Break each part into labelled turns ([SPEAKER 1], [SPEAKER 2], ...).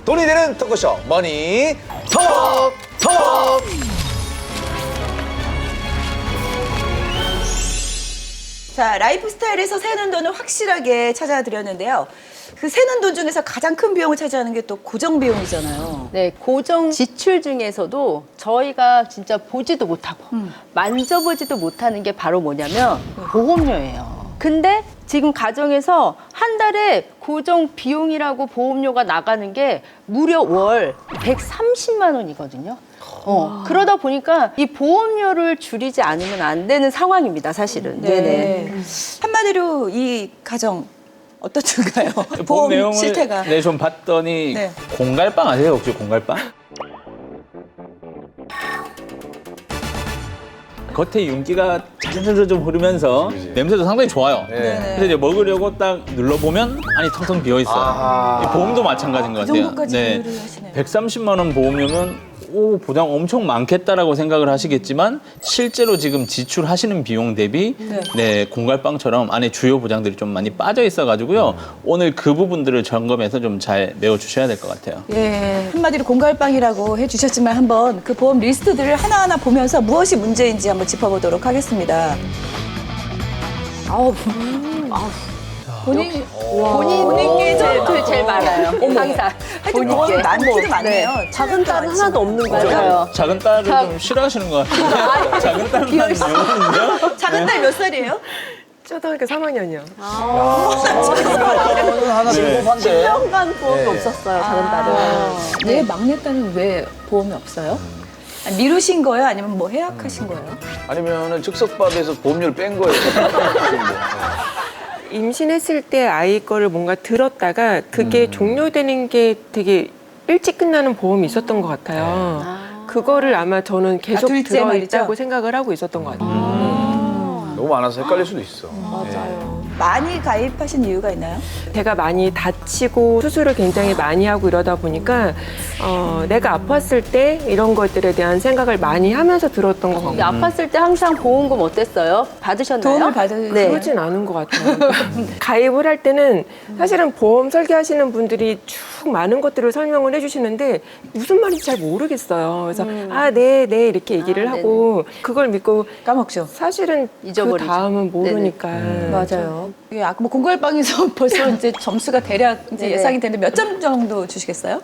[SPEAKER 1] 돈이 되는 토크쇼 머니 톡!
[SPEAKER 2] 자, 라이프스타일에서 새는 돈을 확실하게 찾아드렸는데요. 그 새는 돈 중에서 가장 큰 비용을 차지하는 게 또 고정 비용이잖아요.
[SPEAKER 3] 네, 고정 지출 중에서도 저희가 진짜 보지도 못하고 만져보지도 못하는 게 바로 뭐냐면 보험료예요. 근데 지금 가정에서 한 달에 고정 비용이라고 보험료가 나가는 게 무려 월 130만 원이거든요. 그러다 보니까 이 보험료를 줄이지 않으면 안 되는 상황입니다, 사실은. 네네.
[SPEAKER 2] 한마디로 이 가정 어떻든가요?
[SPEAKER 4] 보험
[SPEAKER 2] 보험
[SPEAKER 4] 내용을
[SPEAKER 2] 실태가.
[SPEAKER 4] 네, 좀 봤더니
[SPEAKER 2] 네.
[SPEAKER 4] 공갈빵 아세요? 혹시 공갈빵? 겉에 윤기가 자주자주 좀 흐르면서 냄새도 상당히 좋아요.
[SPEAKER 1] 네.
[SPEAKER 4] 그래서 이제 먹으려고 딱 눌러보면 안이 텅텅 비어 있어요.
[SPEAKER 1] 아하.
[SPEAKER 4] 이 보험도 마찬가지인 것
[SPEAKER 2] 그
[SPEAKER 4] 같아요.
[SPEAKER 2] 정도까지 비교를 하시네요.
[SPEAKER 4] 130만 원 보험료면 오, 보장 엄청 많겠다라고 생각을 하시겠지만 실제로 지금 지출하시는 비용 대비 네, 공갈빵처럼 안에 주요 보장들이 좀 많이 빠져 있어가지고요. 오늘 그 부분들을 점검해서 좀 잘 메워주셔야 될 것 같아요.
[SPEAKER 2] 예, 한마디로 공갈빵이라고 해주셨지만 한번 그 보험 리스트들을 하나하나 보면서 무엇이 문제인지 한번 짚어보도록 하겠습니다.
[SPEAKER 3] 본인께 제일 많아요. 항상.
[SPEAKER 2] 하여튼 보험이 많기는 많네요.
[SPEAKER 3] 작은 딸은 하나도 없는 거예요.
[SPEAKER 4] 작은 딸을 좀 싫어하시는 것 같아요. 작은 딸은 한 명은요?
[SPEAKER 2] 작은 딸 몇 살이에요?
[SPEAKER 5] 초등학교 3학년이요.
[SPEAKER 1] 저는 하나 궁금한데.
[SPEAKER 3] 10년간 보험이 없었어요, 작은 딸은.
[SPEAKER 2] 왜 막내딸은 왜 보험이 없어요? 미루신 거예요? 아니면 뭐 해약하신 거예요?
[SPEAKER 1] 아니면은 즉석밥에서 보험료를 뺀 거예요.
[SPEAKER 5] 임신했을 때 아이 거를 뭔가 들었다가 그게 종료되는 게 되게 일찍 끝나는 보험이 있었던 것 같아요. 그거를 아마 저는 계속
[SPEAKER 2] 둘째 말이죠?
[SPEAKER 5] 들어있다고 생각을 하고 있었던 것 같아요.
[SPEAKER 1] 너무 많아서 헷갈릴 수도 있어.
[SPEAKER 2] 많이 가입하신 이유가 있나요?
[SPEAKER 5] 제가 많이 다치고 수술을 굉장히 많이 하고 이러다 보니까 내가 아팠을 때 이런 것들에 대한 생각을 많이 하면서 들었던 것 같고
[SPEAKER 3] 아팠을 때 항상 보험금 어땠어요? 받으셨나요?
[SPEAKER 2] 도움을 받으세요?
[SPEAKER 3] 네.
[SPEAKER 5] 그러진 않은 것 같아요. 가입을 할 때는 사실은 보험 설계하시는 분들이 쭉 많은 것들을 설명을 해주시는데 무슨 말인지 잘 모르겠어요. 그래서 네 이렇게 얘기를 하고 그걸 믿고
[SPEAKER 2] 까먹죠.
[SPEAKER 5] 사실은
[SPEAKER 3] 잊어버리죠.
[SPEAKER 5] 그 다음은 모르니까.
[SPEAKER 2] 맞아요. 예, 아까 뭐 공갈빵에서 벌써 이제 점수가 대략 이제
[SPEAKER 3] 네네.
[SPEAKER 2] 예상이 되는데 몇 점 정도 주시겠어요?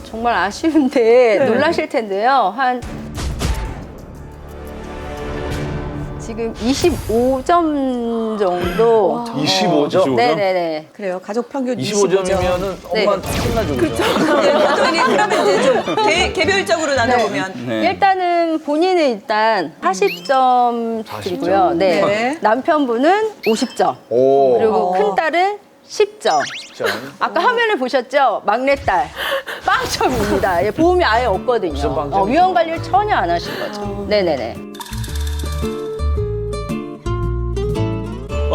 [SPEAKER 3] 정말 아쉬운데 놀라실 텐데요. 한 지금 25점 정도.
[SPEAKER 1] 25점?
[SPEAKER 3] 네네네.
[SPEAKER 2] 그래요. 가족 평균 25점.
[SPEAKER 1] 25점이면은
[SPEAKER 3] 네.
[SPEAKER 1] 엄마한테 혼나죠. 그렇죠.
[SPEAKER 2] 보통이 그러면 이제 좀 개별적으로 나눠보면.
[SPEAKER 4] 네.
[SPEAKER 3] 일단은 본인은 일단 40점 드리고요. 네.
[SPEAKER 2] 네.
[SPEAKER 3] 남편분은 50점.
[SPEAKER 1] 오.
[SPEAKER 3] 그리고 큰딸은 10점.
[SPEAKER 1] 진짜.
[SPEAKER 3] 아까 화면을 보셨죠? 막내딸. 빵점입니다. 예, 보험이 아예 없거든요.
[SPEAKER 1] 무슨 빵점이죠?
[SPEAKER 3] 위험 관리를 전혀 안 하신 거죠. 네네네.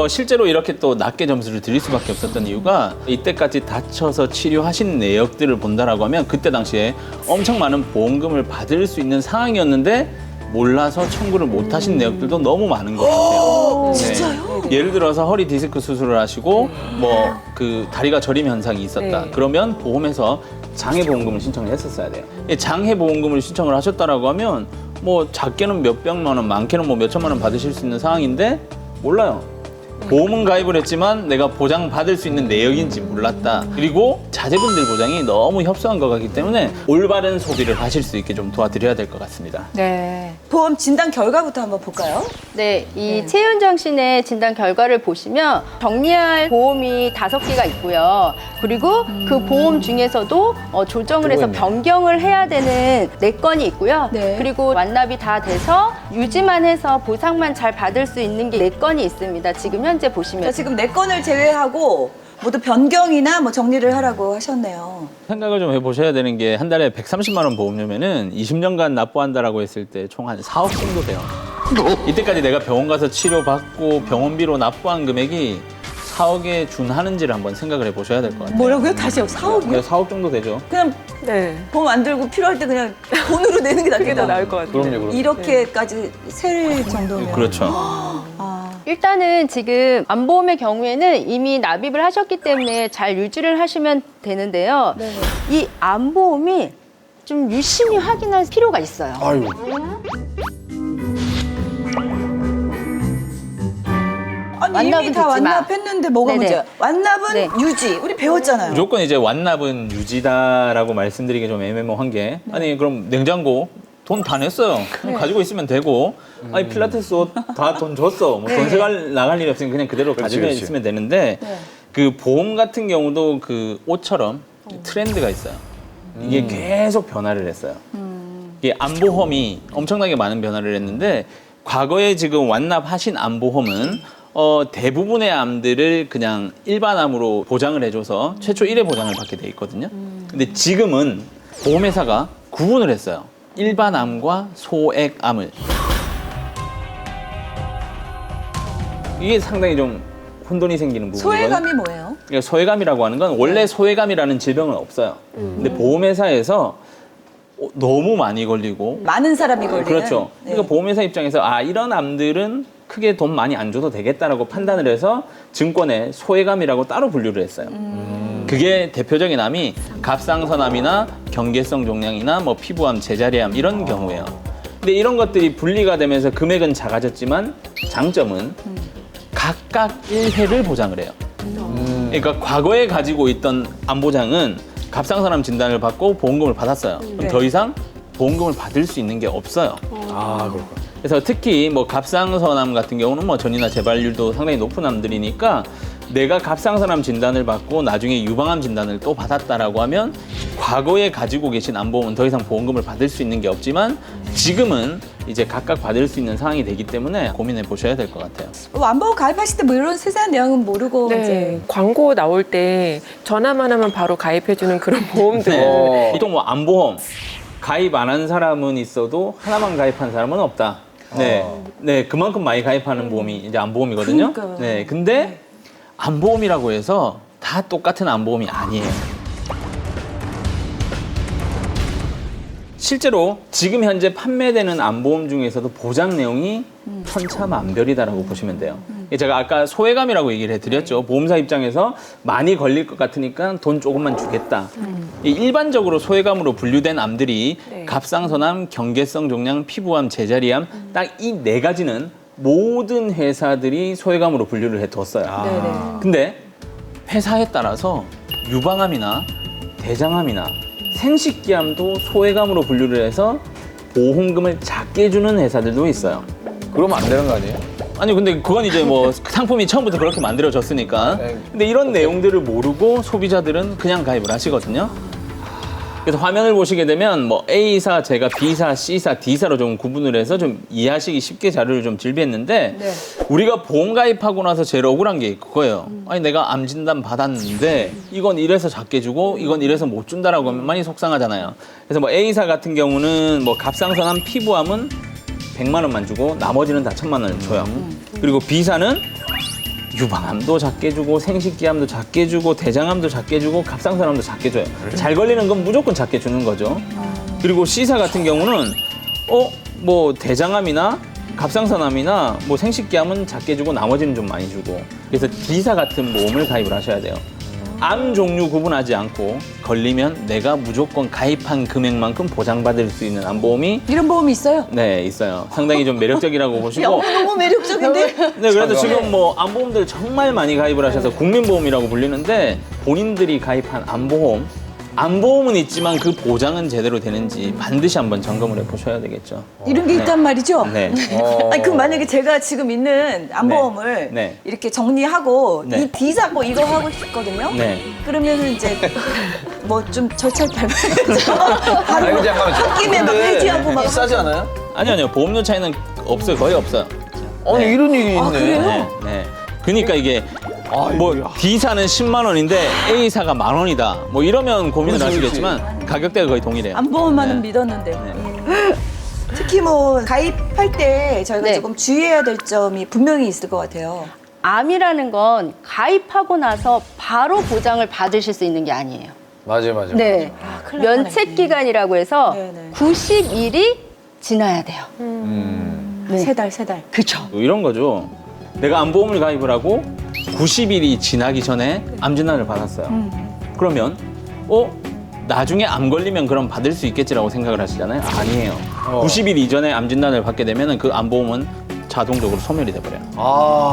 [SPEAKER 4] 실제로 이렇게 또 낮게 점수를 드릴 수밖에 없었던 이유가 이때까지 다쳐서 치료하신 내역들을 본다라고 하면 그때 당시에 엄청 많은 보험금을 받을 수 있는 상황이었는데 몰라서 청구를 못 하신 내역들도 너무 많은 것 같아요. 진짜요? 예를 들어서 허리 디스크 수술을 하시고 뭐 그 다리가 저림 현상이 있었다. 그러면 보험에서 장해보험금을 신청을 했었어야 돼요. 이 장해보험금을 신청을 하셨다라고 하면 뭐 작게는 몇백만 원, 많게는 뭐 몇천만 원 받으실 수 있는 상황인데 몰라요. 보험은 가입을 했지만 내가 보장받을 수 있는 내역인지 몰랐다. 그리고 자제분들 보장이 너무 협소한 것 같기 때문에 올바른 소비를 하실 수 있게 좀 도와드려야 될 것 같습니다.
[SPEAKER 2] 네. 보험 진단 결과부터 한번 볼까요?
[SPEAKER 3] 네, 이 최윤정 씨의 진단 결과를 보시면 정리할 보험이 5개가 있고요. 그리고 그 보험 중에서도 조정을 해서 변경을 해야 되는 4건이 있고요.
[SPEAKER 2] 네.
[SPEAKER 3] 그리고 완납이 다 돼서 유지만 해서 보상만 잘 받을 수 있는 게 4건이 있습니다. 지금 현재 보시면.
[SPEAKER 2] 자, 지금 4건을 제외하고 모두 변경이나 뭐 정리를 하라고 하셨네요.
[SPEAKER 4] 생각을 좀 해보셔야 되는 게 한 달에 130만 원 보험료면은 20년간 납부한다라고 했을 때 총 한 4억 정도 돼요. 이때까지 내가 병원 가서 치료받고 병원비로 납부한 금액이 4억에 준하는지를 한번 생각을 해보셔야 될 것 같아요.
[SPEAKER 2] 뭐라고요? 다시요? 4억이요?
[SPEAKER 4] 네, 4억 정도 되죠.
[SPEAKER 2] 그냥
[SPEAKER 5] 네.
[SPEAKER 2] 보험 안 들고 필요할 때 그냥 돈으로 내는 게
[SPEAKER 5] 그게 더
[SPEAKER 2] 낫겠다.
[SPEAKER 5] 나을 것 같아요.
[SPEAKER 1] 그럼요.
[SPEAKER 2] 이렇게까지 셀 정도면.
[SPEAKER 4] 그렇죠.
[SPEAKER 2] 아,
[SPEAKER 3] 일단은 지금 암보험의 경우에는 이미 납입을 하셨기 때문에 잘 유지를 하시면 되는데요. 이 암보험이 좀 유심히 확인할 필요가 있어요.
[SPEAKER 1] 아유.
[SPEAKER 2] 아니
[SPEAKER 3] 완납은
[SPEAKER 2] 이미 다
[SPEAKER 3] 됐지만.
[SPEAKER 2] 완납했는데 뭐가
[SPEAKER 3] 네네.
[SPEAKER 2] 문제야? 완납은
[SPEAKER 3] 네.
[SPEAKER 2] 유지. 우리 배웠잖아요.
[SPEAKER 4] 무조건 이제 완납은 유지다라고 말씀드리기 좀 애매모호한 게 아니 그럼 냉장고 돈 다 냈어요. 그럼 가지고 있으면 되고 아니 필라테스 옷 다 돈 줬어. 뭐 전세 나갈 일이 없으니까 그냥 그대로 가지고
[SPEAKER 1] 그렇지.
[SPEAKER 4] 있으면 되는데 그 보험 같은 경우도 그 옷처럼 트렌드가 있어요. 이게 계속 변화를 했어요. 이게 암보험이 엄청나게 많은 변화를 했는데 과거에 지금 완납하신 암보험은 대부분의 암들을 그냥 일반암으로 보장을 해줘서 최초 1회 보장을 받게 돼 있거든요. 근데 지금은 보험회사가 구분을 했어요. 일반암과 소액암을. 이게 상당히 좀 혼돈이 생기는 부분이거든요.
[SPEAKER 2] 소외감이 뭐예요?
[SPEAKER 4] 그러니까 소외감이라고 하는 건 원래 소외감이라는 질병은 없어요. 근데 보험회사에서 너무 많이 걸리고
[SPEAKER 2] 많은 사람이 걸리는.
[SPEAKER 4] 그렇죠.
[SPEAKER 2] 네.
[SPEAKER 4] 그러니까 보험회사 입장에서 이런 암들은 크게 돈 많이 안 줘도 되겠다라고 판단을 해서 증권에 소외감이라고 따로 분류를 했어요. 그게 대표적인 암이 갑상선암이나 경계성 종양이나 뭐 피부암, 제자리암 이런 경우예요. 근데 이런 것들이 분리가 되면서 금액은 작아졌지만 장점은 각각 1회를 보장을 해요. 그러니까 과거에 가지고 있던 암보장은 갑상선암 진단을 받고 보험금을 받았어요. 그럼 더 이상 보험금을 받을 수 있는 게 없어요.
[SPEAKER 1] 아, 그렇구나.
[SPEAKER 4] 그래서 특히 뭐 갑상선암 같은 경우는 뭐 전이나 재발률도 상당히 높은 암들이니까 내가 갑상선암 진단을 받고 나중에 유방암 진단을 또 받았다라고 하면 과거에 가지고 계신 암보험은 더 이상 보험금을 받을 수 있는 게 없지만 지금은 이제 각각 받을 수 있는 상황이 되기 때문에 고민해 보셔야 될 것 같아요.
[SPEAKER 2] 완보험 가입하실 때 뭐 이런 세세한 내용은 모르고
[SPEAKER 5] 네.
[SPEAKER 2] 이제
[SPEAKER 5] 광고 나올 때 전화만 하면 바로 가입해주는 그런 보험들.
[SPEAKER 4] 보통 뭐 암보험 가입 안 한 사람은 있어도 하나만 가입한 사람은 없다. 네, 네 그만큼 많이 가입하는 보험이 이제 암보험이거든요.
[SPEAKER 2] 그러니까요.
[SPEAKER 4] 네, 근데 암보험이라고 해서 다 똑같은 암보험이 아니에요. 실제로 지금 현재 판매되는 암보험 중에서도 보장 내용이 천차만별이다라고 보시면 돼요. 제가 아까 소외감이라고 얘기를 해드렸죠. 보험사 입장에서 많이 걸릴 것 같으니까 돈 조금만 주겠다. 일반적으로 소외감으로 분류된 암들이 갑상선암, 경계성 종양, 피부암, 제자리암 딱 이 네 가지는 모든 회사들이 소외감으로 분류를 해뒀어요. 근데 회사에 따라서 유방암이나 대장암이나 생식기암도 소외감으로 분류를 해서 보험금을 작게 주는 회사들도 있어요.
[SPEAKER 1] 그러면 안 되는 거 아니에요?
[SPEAKER 4] 아니 근데 그건 이제 뭐 상품이 처음부터 그렇게 만들어졌으니까. 근데 이런 내용들을 모르고 소비자들은 그냥 가입을 하시거든요. 그래서 화면을 보시게 되면 뭐 A사, 제가 B사, C사, D사로 좀 구분을 해서 좀 이해하시기 쉽게 자료를 좀 준비했는데 우리가 보험 가입하고 나서 제일 억울한 게 그거예요. 아니 내가 암 진단 받았는데 이건 이래서 작게 주고 이건 이래서 못 준다라고 하면 많이 속상하잖아요. 그래서 뭐 A사 같은 경우는 뭐 갑상선암, 피부암은 100만 원만 주고 나머지는 다 1000만 원을 줘요. 그리고 B사는 유방암도 작게 주고 생식기암도 작게 주고 대장암도 작게 주고 갑상선암도 작게 줘요. 잘 걸리는 건 무조건 작게 주는 거죠. 그리고 C사 같은 경우는 뭐 대장암이나 갑상선암이나 뭐 생식기암은 작게 주고 나머지는 좀 많이 주고. 그래서 D사 같은 보험을 가입을 하셔야 돼요. 암 종류 구분하지 않고 걸리면 내가 무조건 가입한 금액만큼 보장받을 수 있는 암보험이
[SPEAKER 2] 이런 보험이 있어요?
[SPEAKER 4] 네 있어요. 상당히 좀 매력적이라고 보시고.
[SPEAKER 2] 너무 매력적인데?
[SPEAKER 4] 네, 그래도 지금 뭐 암보험들 정말 많이 가입을 하셔서 국민보험이라고 불리는데 본인들이 가입한 암보험은 있지만 그 보장은 제대로 되는지 반드시 한번 점검을 해보셔야 되겠죠.
[SPEAKER 2] 이런 게 있단 말이죠?
[SPEAKER 4] 네.
[SPEAKER 2] 아니, 그럼 만약에 제가 지금 있는 암보험을
[SPEAKER 4] 네.
[SPEAKER 2] 이렇게 정리하고
[SPEAKER 4] 네.
[SPEAKER 2] 이 D사 뭐 이거 하고 싶거든요?
[SPEAKER 4] 네.
[SPEAKER 2] 그러면 이제 뭐 좀 절차를 밟아야죠.
[SPEAKER 1] 아니, 잠깐만.
[SPEAKER 2] 한 김에 막 해지하고 막.
[SPEAKER 1] 싸지 않아요?
[SPEAKER 4] 아니요, 보험료 차이는 없어요. 거의 없어요.
[SPEAKER 1] 아니, 이런 일이 있네.
[SPEAKER 2] 그래요?
[SPEAKER 4] 네. 네. 그러니까 이게 뭐 D사는 10만 원인데 A사가 만 원이다. 뭐 이러면 고민을
[SPEAKER 1] 그렇지,
[SPEAKER 4] 하시겠지만 가격대가 거의 동일해요.
[SPEAKER 2] 암보험만은
[SPEAKER 4] 네.
[SPEAKER 2] 믿었는데.
[SPEAKER 4] 네.
[SPEAKER 2] 특히 뭐 가입할 때 저희가
[SPEAKER 3] 네.
[SPEAKER 2] 조금 주의해야 될 점이 분명히 있을 것 같아요.
[SPEAKER 3] 암이라는 건 가입하고 나서 바로 보장을 받으실 수 있는 게 아니에요.
[SPEAKER 1] 맞아요.
[SPEAKER 3] 네.
[SPEAKER 2] 큰일 날
[SPEAKER 3] 면책 기간이라고 해서
[SPEAKER 2] 네네.
[SPEAKER 3] 90일이 지나야 돼요.
[SPEAKER 2] 세 달.
[SPEAKER 3] 그렇죠.
[SPEAKER 4] 이런 거죠. 내가 암보험을 가입을 하고 90일이 지나기 전에 암 진단을 받았어요. 그러면 나중에 암 걸리면 그럼 받을 수 있겠지라고 생각을 하시잖아요. 아니에요. 90일 이전에 암 진단을 받게 되면 그 암보험은 자동적으로 소멸이 돼버려요.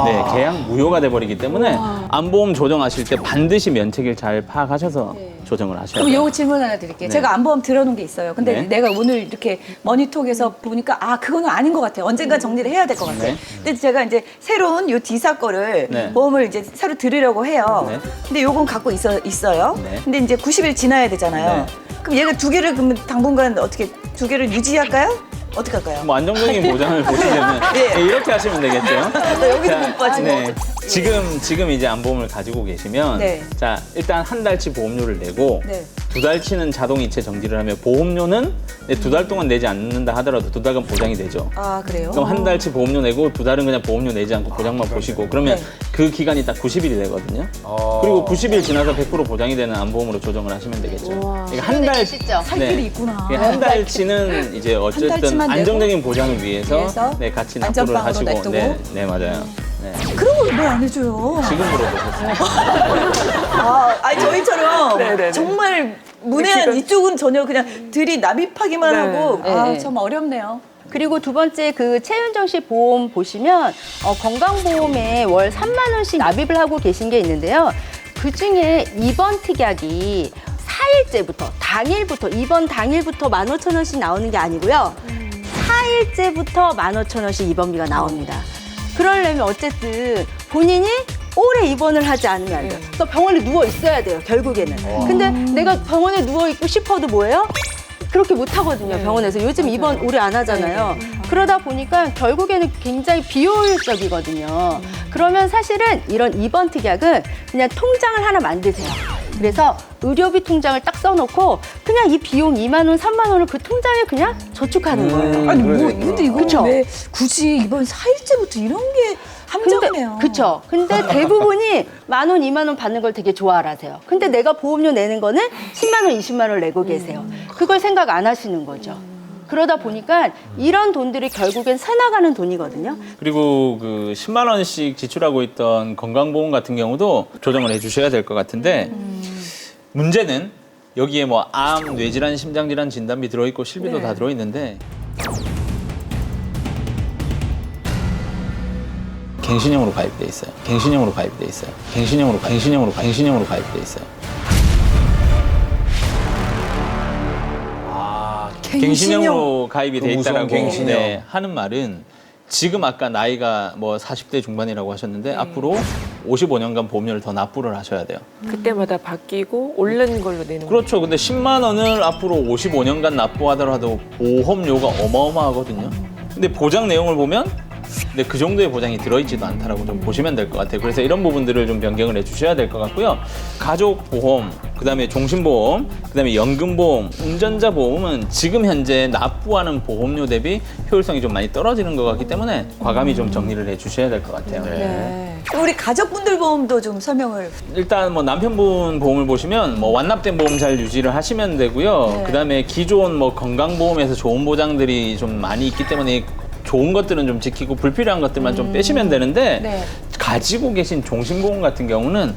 [SPEAKER 4] 네, 계약 무효가 돼버리기 때문에 암보험 조정하실 때 반드시 면책을 잘 파악하셔서 조정을 하셔야
[SPEAKER 2] 그럼
[SPEAKER 4] 돼요.
[SPEAKER 2] 요거 질문 하나 드릴게요.
[SPEAKER 4] 네.
[SPEAKER 2] 제가 암보험 들어놓은 게 있어요. 근데
[SPEAKER 4] 네.
[SPEAKER 2] 내가 오늘 이렇게 머니톡에서 보니까 그거는 아닌 것 같아요. 언젠가 정리를 해야 될 것 같아요.
[SPEAKER 4] 네.
[SPEAKER 2] 근데 제가 이제 새로운 요 D사 거를
[SPEAKER 4] 네.
[SPEAKER 2] 보험을 이제 새로 들으려고 해요.
[SPEAKER 4] 네.
[SPEAKER 2] 근데 요건 갖고 있어요.
[SPEAKER 4] 네.
[SPEAKER 2] 근데 이제 90일 지나야 되잖아요.
[SPEAKER 4] 네.
[SPEAKER 2] 그럼 얘가 두 개를 그러면 당분간 어떻게 두 개를 유지할까요? 어떻게 할까요?
[SPEAKER 4] 뭐 안정적인 보장을 보시려면
[SPEAKER 2] 네.
[SPEAKER 4] 네, 이렇게 하시면 되겠죠.
[SPEAKER 2] 나 여기서 못 빠지고.
[SPEAKER 4] 네. 지금 이제 암보험을 가지고 계시면
[SPEAKER 2] 네.
[SPEAKER 4] 자 일단 한 달치 보험료를 내고
[SPEAKER 2] 네.
[SPEAKER 4] 2달치는 자동 이체 정지를 하면 보험료는 2달 동안 내지 않는다 하더라도 2달간 보장이 되죠.
[SPEAKER 2] 아, 그래요?
[SPEAKER 4] 그럼 한 달치 보험료 내고 2달은 그냥 보험료 내지 않고 보장만 보시고 그러면
[SPEAKER 2] 네.
[SPEAKER 4] 그 기간이 딱 90일이 되거든요. 그리고 90일 지나서 100% 보장이 되는 암보험으로 조정을 하시면 되겠죠. 그러니까 한 달,
[SPEAKER 3] 시죠.
[SPEAKER 2] 살 길이 있구나.
[SPEAKER 4] 한 달치는 이제 어쨌든
[SPEAKER 2] 달치만 내고
[SPEAKER 4] 안정적인 보장을 위해서
[SPEAKER 2] 위해서
[SPEAKER 4] 같이 납부를
[SPEAKER 2] 안전빵으로
[SPEAKER 4] 하시고
[SPEAKER 2] 놔두고.
[SPEAKER 4] 네, 맞아요. 네.
[SPEAKER 2] 그런 걸 왜 안 해줘요?
[SPEAKER 4] 지금 물어보셨어요.
[SPEAKER 2] 아니 저희처럼
[SPEAKER 5] 네네네.
[SPEAKER 2] 정말 문외한 이쪽은 전혀 그냥 들이납입하기만
[SPEAKER 5] 네.
[SPEAKER 2] 하고
[SPEAKER 3] 네.
[SPEAKER 2] 참 어렵네요.
[SPEAKER 3] 그리고 두 번째 그 최윤정 씨 보험 보시면 건강보험에 월 3만 원씩 납입을 하고 계신 게 있는데요. 그중에 입원 특약이 4일째부터 당일부터 입원 당일부터 15,000원씩 나오는 게 아니고요. 4일째부터 15,000원씩 입원비가 나옵니다. 그러려면 어쨌든 본인이 오래 입원을 하지 않으면 안 돼요. 또 병원에 누워 있어야 돼요, 결국에는. 근데 내가 병원에 누워 있고 싶어도 뭐예요? 그렇게 못 하거든요, 병원에서. 요즘 입원 오래 안 하잖아요. 그러다 보니까 결국에는 굉장히 비효율적이거든요. 그러면 사실은 이런 입원 특약은 그냥 통장을 하나 만드세요. 그래서 의료비 통장을 딱 써놓고 그냥 이 비용 2만 원, 3만 원을 그 통장에 그냥 저축하는 거예요.
[SPEAKER 2] 아니 뭐
[SPEAKER 1] 그러네.
[SPEAKER 2] 근데 이거
[SPEAKER 3] 그쵸?
[SPEAKER 2] 왜 굳이 이번 4일째부터 이런 게 함정이네요.
[SPEAKER 3] 그쵸. 근데 대부분이 만 원, 2만 원 받는 걸 되게 좋아하세요. 근데 내가 보험료 내는 거는 10만 원, 20만 원을 내고 계세요. 그걸 생각 안 하시는 거죠. 그러다 보니까 이런 돈들이 결국엔 새나가는 돈이거든요.
[SPEAKER 4] 그리고 그 10만 원씩 지출하고 있던 건강보험 같은 경우도 조정을 해주셔야 될 것 같은데 문제는 여기에 뭐 암, 뇌질환, 심장질환 진단비 들어있고 실비도 다 들어있는데 갱신형으로 가입돼 있어요. 갱신형으로 가입돼 있어요. 갱신형으로 가입돼 있어요. 갱신형으로 가입이 돼
[SPEAKER 1] 그 무서운
[SPEAKER 4] 있다라고
[SPEAKER 1] 갱신형.
[SPEAKER 4] 하는 말은 지금 아까 나이가 뭐 40대 중반이라고 하셨는데 앞으로 55년간 보험료를 더 납부를 하셔야 돼요.
[SPEAKER 5] 그때마다 바뀌고 오른 걸로 내는 거예요.
[SPEAKER 4] 그렇죠. 근데 10만 원을 앞으로 55년간 납부하더라도 보험료가 어마어마하거든요. 근데 보장 내용을 보면 근데 그 정도의 보장이 들어있지도 않다라고 좀 보시면 될 것 같아요. 그래서 이런 부분들을 좀 변경을 해주셔야 될 것 같고요. 가족보험, 그다음에 종신보험, 그다음에 연금보험, 운전자 보험은 지금 현재 납부하는 보험료 대비 효율성이 좀 많이 떨어지는 것 같기 때문에 과감히 좀 정리를 해주셔야 될 것 같아요.
[SPEAKER 2] 네. 우리 가족분들 보험도 좀 설명을.
[SPEAKER 4] 일단 뭐 남편분 보험을 보시면 뭐 완납된 보험 잘 유지를 하시면 되고요.
[SPEAKER 2] 네.
[SPEAKER 4] 그다음에 기존 뭐 건강보험에서 좋은 보장들이 좀 많이 있기 때문에 좋은 것들은 좀 지키고 불필요한 것들만 좀 빼시면 되는데
[SPEAKER 2] 네.
[SPEAKER 4] 가지고 계신 종신보험 같은 경우는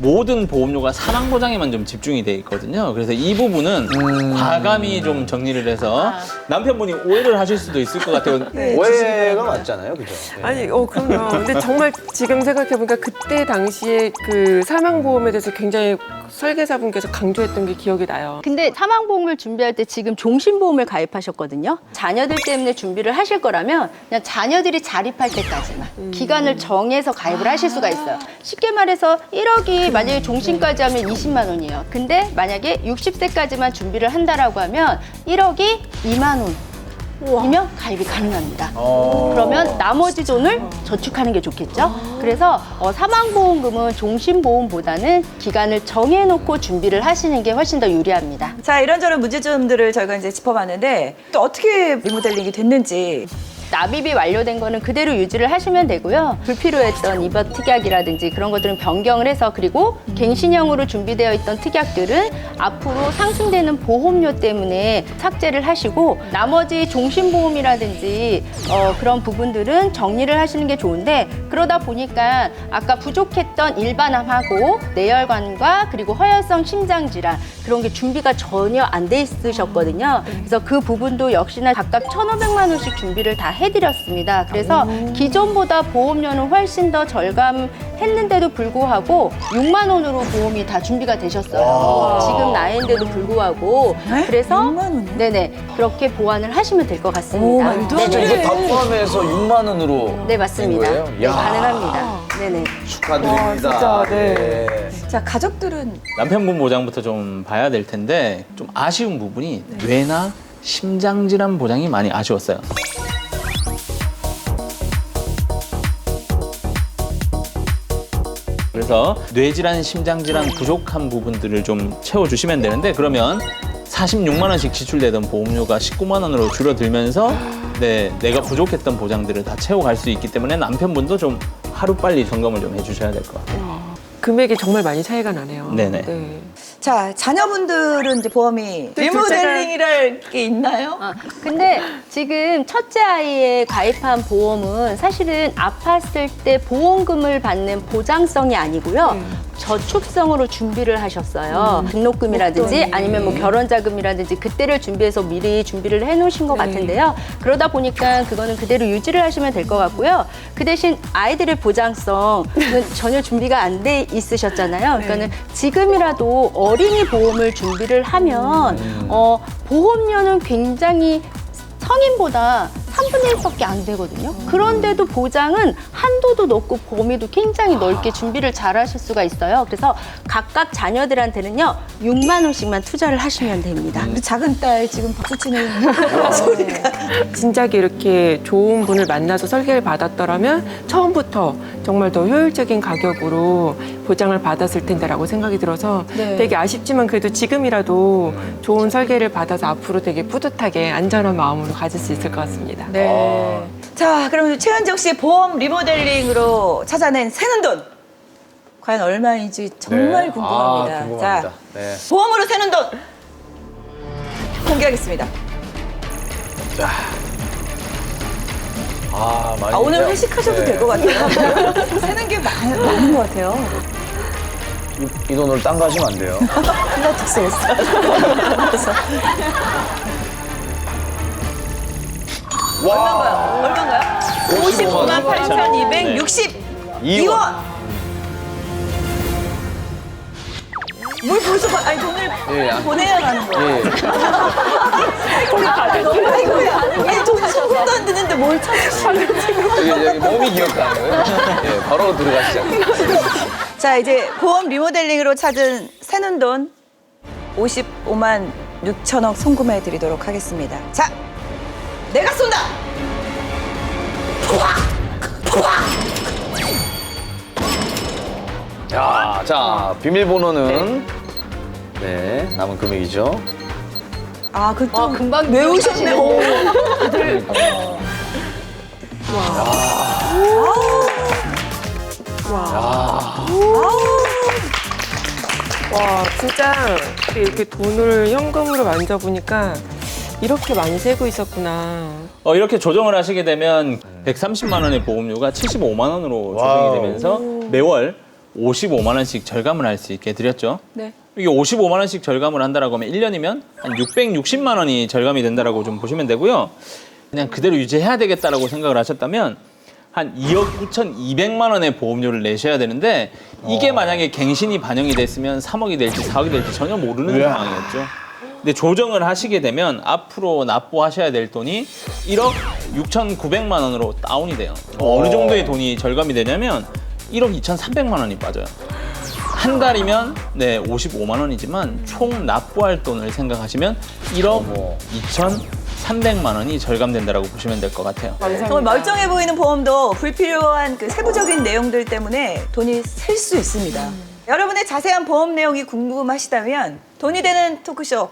[SPEAKER 4] 모든 보험료가 사망보장에만 좀 집중이 돼 있거든요. 그래서 이 부분은 과감히 좀 정리를 해서 남편분이 오해를 하실 수도 있을 것 같아요.
[SPEAKER 1] 오해가 맞잖아요, 그죠? 네.
[SPEAKER 5] 아니, 그럼요. 근데 정말 지금 생각해보니까 그때 당시에 그 사망보험에 대해서 굉장히 설계사분께서 강조했던 게 기억이 나요.
[SPEAKER 3] 근데 사망보험을 준비할 때 지금 종신보험을 가입하셨거든요. 자녀들 때문에 준비를 하실 거라면 그냥 자녀들이 자립할 때까지만 기간을 정해서 가입을 하실 수가 있어요. 쉽게 말해서 1억이 만약에 종신까지 하면 20만 원이에요. 근데 만약에 60세까지만 준비를 한다라고 하면 1억이 2만 원. 이면 가입이 가능합니다. 그러면 나머지 돈을 저축하는 게 좋겠죠. 그래서 사망보험금은 종신보험보다는 기간을 정해놓고 준비를 하시는 게 훨씬 더 유리합니다.
[SPEAKER 2] 자, 이런저런 문제점들을 저희가 이제 짚어봤는데 또 어떻게 리모델링이 됐는지.
[SPEAKER 3] 납입이 완료된 거는 그대로 유지를 하시면 되고요. 불필요했던 입원 특약이라든지 그런 것들은 변경을 해서 그리고 갱신형으로 준비되어 있던 특약들은 앞으로 상승되는 보험료 때문에 삭제를 하시고 나머지 종신보험이라든지 그런 부분들은 정리를 하시는 게 좋은데 그러다 보니까 아까 부족했던 일반암하고 뇌혈관과 그리고 허혈성 심장질환 그런 게 준비가 전혀 안 돼 있으셨거든요. 그래서 그 부분도 역시나 각각 1,500만 원씩 준비를 다 해드렸습니다. 그래서 기존보다 보험료는 훨씬 더 절감했는데도 불구하고 6만 원으로 보험이 다 준비가 되셨어요. 지금 나이인데도 불구하고
[SPEAKER 2] 네?
[SPEAKER 3] 그래서
[SPEAKER 2] 6만 원이요?
[SPEAKER 3] 네네 그렇게 보완을 하시면 될 것 같습니다.
[SPEAKER 2] 말도 안
[SPEAKER 1] 그러니까
[SPEAKER 2] 돼.
[SPEAKER 1] 이거 다 포함해서 6만 원으로
[SPEAKER 3] 네 맞습니다.
[SPEAKER 1] 된 거예요?
[SPEAKER 3] 네,
[SPEAKER 1] 야.
[SPEAKER 3] 가능합니다. 네네.
[SPEAKER 1] 축하드립니다.
[SPEAKER 5] 진짜, 네.
[SPEAKER 2] 자, 가족들은
[SPEAKER 4] 남편분 보장부터 좀 봐야 될 텐데 좀 아쉬운 부분이 뇌나 심장질환 보장이 많이 아쉬웠어요. 그래서 뇌질환, 심장질환 부족한 부분들을 좀 채워주시면 되는데 그러면 46만 원씩 지출되던 보험료가 19만 원으로 줄어들면서 내가 부족했던 보장들을 다 채워갈 수 있기 때문에 남편분도 좀 하루빨리 점검을 좀 해주셔야 될 것 같아요.
[SPEAKER 5] 금액이 정말 많이 차이가 나네요.
[SPEAKER 4] 네네.
[SPEAKER 5] 네.
[SPEAKER 2] 자, 자녀분들은 이제 보험이
[SPEAKER 5] 네,
[SPEAKER 2] 리모델링이랄 게 있나요?
[SPEAKER 3] 근데 지금 첫째 아이에 가입한 보험은 사실은 아팠을 때 보험금을 받는 보장성이 아니고요. 저축성으로 준비를 하셨어요. 등록금이라든지 아니면 뭐 결혼자금이라든지 그때를 준비해서 미리 준비를 해놓으신 것
[SPEAKER 5] 네.
[SPEAKER 3] 같은데요. 그러다 보니까 그거는 그대로 유지를 하시면 될 것 같고요. 그 대신 아이들의 보장성은 전혀 준비가 안 돼 있으셨잖아요. 그러니까는 지금이라도 어린이 보험을 준비를 하면 보험료는 굉장히 성인보다 3분의 1밖에 안 되거든요. 그런데도 보장은 한도도 높고 범위도 굉장히 넓게 준비를 잘 하실 수가 있어요. 그래서 각각 자녀들한테는요, 6만 원씩만 투자를 하시면 됩니다.
[SPEAKER 2] 우리 작은 딸 지금 박수 치는 소리가.
[SPEAKER 5] 진작에 이렇게 좋은 분을 만나서 설계를 받았더라면 처음부터 정말 더 효율적인 가격으로 보장을 받았을 텐데라고 생각이 들어서
[SPEAKER 2] 네.
[SPEAKER 5] 되게 아쉽지만 그래도 지금이라도 좋은 설계를 받아서 앞으로 되게 뿌듯하게 안전한 마음으로 가질 수 있을 것 같습니다.
[SPEAKER 2] 네. 자, 그럼 최은정 씨 보험 리모델링으로 찾아낸 새는 돈. 과연 얼마인지 정말
[SPEAKER 1] 네.
[SPEAKER 2] 궁금합니다.
[SPEAKER 1] 아, 궁금합니다.
[SPEAKER 2] 자,
[SPEAKER 1] 네.
[SPEAKER 2] 보험으로 새는 돈 공개하겠습니다.
[SPEAKER 1] 많이
[SPEAKER 2] 오늘
[SPEAKER 1] 있네요.
[SPEAKER 2] 회식하셔도
[SPEAKER 1] 네.
[SPEAKER 2] 될 것 같아요. 새는 게 많은 것 같아요.
[SPEAKER 1] 이 돈으로 딴 거 하시면 안 돼요.
[SPEAKER 2] 필라테스 했어.
[SPEAKER 1] 와.
[SPEAKER 2] 얼마인가요?
[SPEAKER 1] 55만
[SPEAKER 2] 58,262원. 뭘 벌써 아니 돈을
[SPEAKER 1] 예,
[SPEAKER 2] 보내야 가는 거예요.
[SPEAKER 1] 예.
[SPEAKER 2] 아이고야. 돈 소금도 안 드는데 뭘 찾으시는
[SPEAKER 1] 여기 몸이 기억하는 거예요. 예, 바로 들어가시죠.
[SPEAKER 2] 자, 이제 보험 리모델링으로 찾은 새는 돈 55만 6천억 송금해 드리도록 하겠습니다. 자, 내가 쏜다!
[SPEAKER 1] 야, 자, 비밀번호는 네, 남은 금액이죠.
[SPEAKER 2] 아, 그 좀
[SPEAKER 3] 금방
[SPEAKER 2] 외우셨네. 오.
[SPEAKER 5] 와, 진짜 이렇게 돈을 현금으로 만져보니까 이렇게 많이 세고 있었구나.
[SPEAKER 4] 이렇게 조정을 하시게 되면 130만 원의 보험료가 75만 원으로 조정이
[SPEAKER 1] 와우.
[SPEAKER 4] 되면서 매월 55만 원씩 절감을 할 수 있게 드렸죠.
[SPEAKER 2] 네.
[SPEAKER 4] 이게 55만 원씩 절감을 한다라고 하면 1년이면 한 660만 원이 절감이 된다라고 좀 보시면 되고요. 그냥 그대로 유지해야 되겠다라고 생각을 하셨다면 한 2억 9,200만 원의 보험료를 내셔야 되는데 이게 만약에 갱신이 반영이 됐으면 3억이 될지 4억이 될지 전혀 모르는 상황이었죠. 근데 조정을 하시게 되면 앞으로 납부하셔야 될 돈이 1억 6,900만 원으로 다운이 돼요. 어느 정도의 돈이 절감이 되냐면 1억 2,300만 원이 빠져요. 한 달이면 55만 원이지만 총 납부할 돈을 생각하시면 1억 2,300만 원이 절감된다라고 보시면 될 것 같아요.
[SPEAKER 2] 정말 멀쩡해 보이는 보험도 불필요한 그 세부적인 내용들 때문에 돈이 셀 수 있습니다. 여러분의 자세한 보험 내용이 궁금하시다면 돈이 되는 토크쇼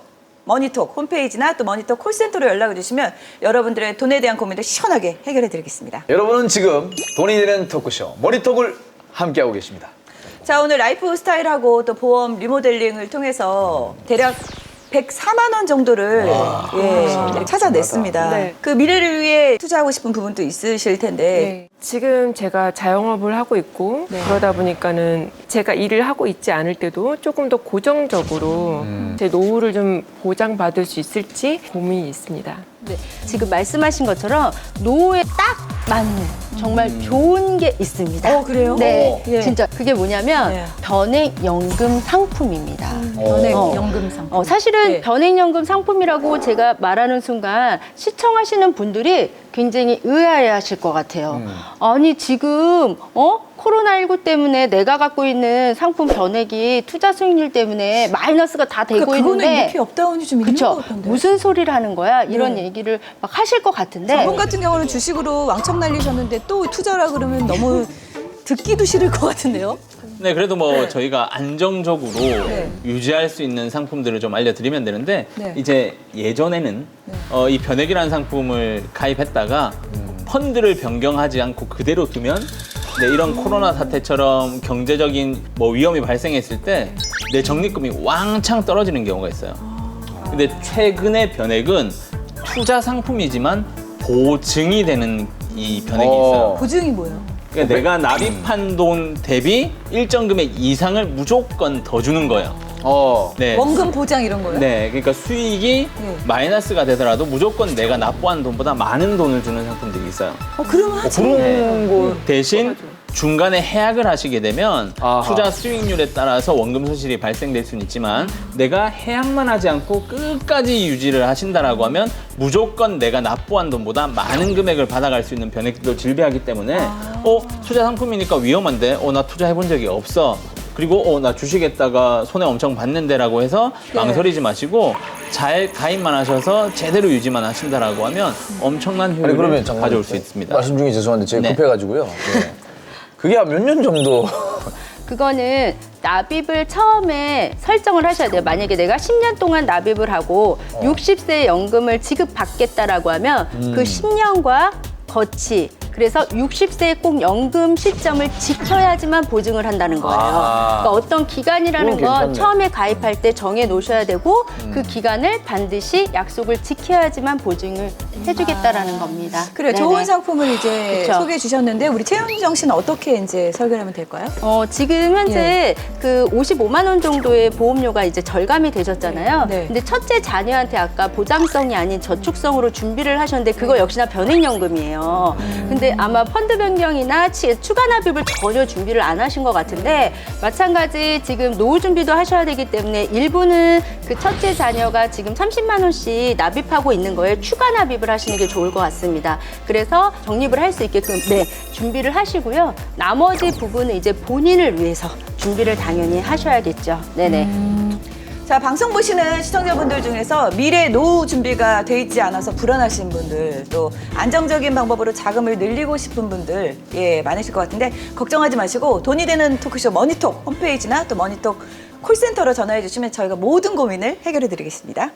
[SPEAKER 2] 머니톡 홈페이지나 또 머니톡 콜센터로 연락을 주시면 여러분들의 돈에 대한 고민을 시원하게 해결해 드리겠습니다.
[SPEAKER 1] 여러분은 지금 돈이 되는 토크쇼 머니톡을 함께하고 계십니다.
[SPEAKER 2] 자, 오늘 라이프 스타일하고 또 보험 리모델링을 통해서 대략 104만 원 정도를 찾아냈습니다.
[SPEAKER 3] 네.
[SPEAKER 2] 그 미래를 위해 투자하고 싶은 부분도 있으실 텐데
[SPEAKER 5] 지금 제가 자영업을 하고 있고 그러다 보니까는 제가 일을 하고 있지 않을 때도 조금 더 고정적으로 제 노후를 좀 보장받을 수 있을지 고민이 있습니다.
[SPEAKER 3] 네, 지금 말씀하신 것처럼 노후에 딱 맞는 정말 좋은 게 있습니다.
[SPEAKER 2] 그래요?
[SPEAKER 3] 네,
[SPEAKER 2] 예.
[SPEAKER 3] 진짜 그게 뭐냐면
[SPEAKER 2] 네.
[SPEAKER 3] 변액연금 상품입니다.
[SPEAKER 2] 변액연금 상품.
[SPEAKER 3] 사실은
[SPEAKER 2] 네.
[SPEAKER 3] 변액연금 상품이라고 제가 말하는 순간 시청하시는 분들이 굉장히 의아해하실 것 같아요. 아니 지금 코로나19 때문에 내가 갖고 있는 상품 변액이 투자 수익률 때문에 마이너스가 다 되고
[SPEAKER 2] 그러니까 그거는
[SPEAKER 3] 있는데
[SPEAKER 2] 이렇게 업다운이 좀 있는 것
[SPEAKER 3] 그렇죠.
[SPEAKER 2] 같은데.
[SPEAKER 3] 무슨 소리를 하는 거야? 이런
[SPEAKER 2] 네.
[SPEAKER 3] 얘기를 막 하실 것 같은데
[SPEAKER 2] 저분 같은 경우는 주식으로 왕창 날리셨는데 또 투자라 그러면 너무 듣기도 싫을 것 같은데요?
[SPEAKER 4] 네, 그래도 뭐 저희가 안정적으로
[SPEAKER 2] 네.
[SPEAKER 4] 유지할 수 있는 상품들을 좀 알려드리면 되는데
[SPEAKER 2] 네.
[SPEAKER 4] 이제 예전에는 이 변액이라는 상품을 가입했다가 펀드를 변경하지 않고 그대로 두면 이런 코로나 사태처럼 경제적인 뭐 위험이 발생했을 때 내 적립금이 왕창 떨어지는 경우가 있어요. 근데 최근의 변액은 투자 상품이지만 보증이 되는 이 변액이 있어요.
[SPEAKER 2] 보증이 뭐예요?
[SPEAKER 4] 그러니까 내가 납입한 돈 대비 일정 금액 이상을 무조건 더 주는 거예요. 네.
[SPEAKER 2] 원금 보장 이런 거요?
[SPEAKER 4] 네, 그러니까 수익이 마이너스가 되더라도 무조건 내가 납부한 돈보다 많은 돈을 주는 상품들이 있어요.
[SPEAKER 2] 그러면 하지.
[SPEAKER 1] 그런 거
[SPEAKER 4] 대신 중간에 해약을 하시게 되면
[SPEAKER 1] 아하.
[SPEAKER 4] 투자 수익률에 따라서 원금 손실이 발생될 수는 있지만 내가 해약만 하지 않고 끝까지 유지를 하신다라고 하면 무조건 내가 납부한 돈보다 많은 금액을 받아갈 수 있는 변액도 질비하기 때문에 투자 상품이니까 위험한데 나 투자해본 적이 없어. 그리고 나 주식했다가 손해 엄청 받는데라고 해서 망설이지 마시고 잘 가입만 하셔서 제대로 유지만 하신다라고 하면 엄청난 효율을
[SPEAKER 1] 그러면 잠깐만요.
[SPEAKER 4] 가져올 수 있습니다.
[SPEAKER 1] 말씀 중에 죄송한데 제가
[SPEAKER 4] 네.
[SPEAKER 1] 급해가지고요. 네. 그게 한 몇 년 정도
[SPEAKER 3] 그거는 납입을 처음에 설정을 하셔야 돼요. 만약에 내가 10년 동안 납입을 하고 60세 연금을 지급받겠다라고 하면 그 10년과 거치 그래서 60세에 꼭 연금 시점을 지켜야지만 보증을 한다는 거예요. 그러니까 어떤 기간이라는
[SPEAKER 1] 그건
[SPEAKER 3] 건
[SPEAKER 1] 괜찮네.
[SPEAKER 3] 처음에 가입할 때 정해 놓으셔야 되고 그 기간을 반드시 약속을 지켜야지만 보증을 해주겠다라는 겁니다.
[SPEAKER 2] 그래
[SPEAKER 3] 네네.
[SPEAKER 2] 좋은 상품을 이제
[SPEAKER 3] 그쵸.
[SPEAKER 2] 소개해 주셨는데 우리 최현정 씨는 어떻게 이제 설계하면 될까요?
[SPEAKER 3] 지금 현재 그 55만 원 정도의 보험료가 이제 절감이 되셨잖아요.
[SPEAKER 2] 네.
[SPEAKER 3] 근데 첫째 자녀한테 아까 보장성이 아닌 저축성으로 준비를 하셨는데 그거 역시나 변액연금이에요. 근데 아마 펀드 변경이나 추가 납입을 전혀 준비를 안 하신 것 같은데 마찬가지 지금 노후 준비도 하셔야 되기 때문에 일부는 그 첫째 자녀가 지금 30만 원씩 납입하고 있는 거에 추가 납입을 하시는 게 좋을 것 같습니다. 그래서 적립을 할 수 있게끔 준비를 하시고요. 나머지 부분은 이제 본인을 위해서 준비를 당연히 하셔야겠죠. 네네.
[SPEAKER 2] 자, 방송 보시는 시청자분들 중에서 미래 노후 준비가 돼 있지 않아서 불안하신 분들, 또 안정적인 방법으로 자금을 늘리고 싶은 분들, 많으실 것 같은데 걱정하지 마시고 돈이 되는 토크쇼 머니톡 홈페이지나 또 머니톡 콜센터로 전화해 주시면 저희가 모든 고민을 해결해 드리겠습니다.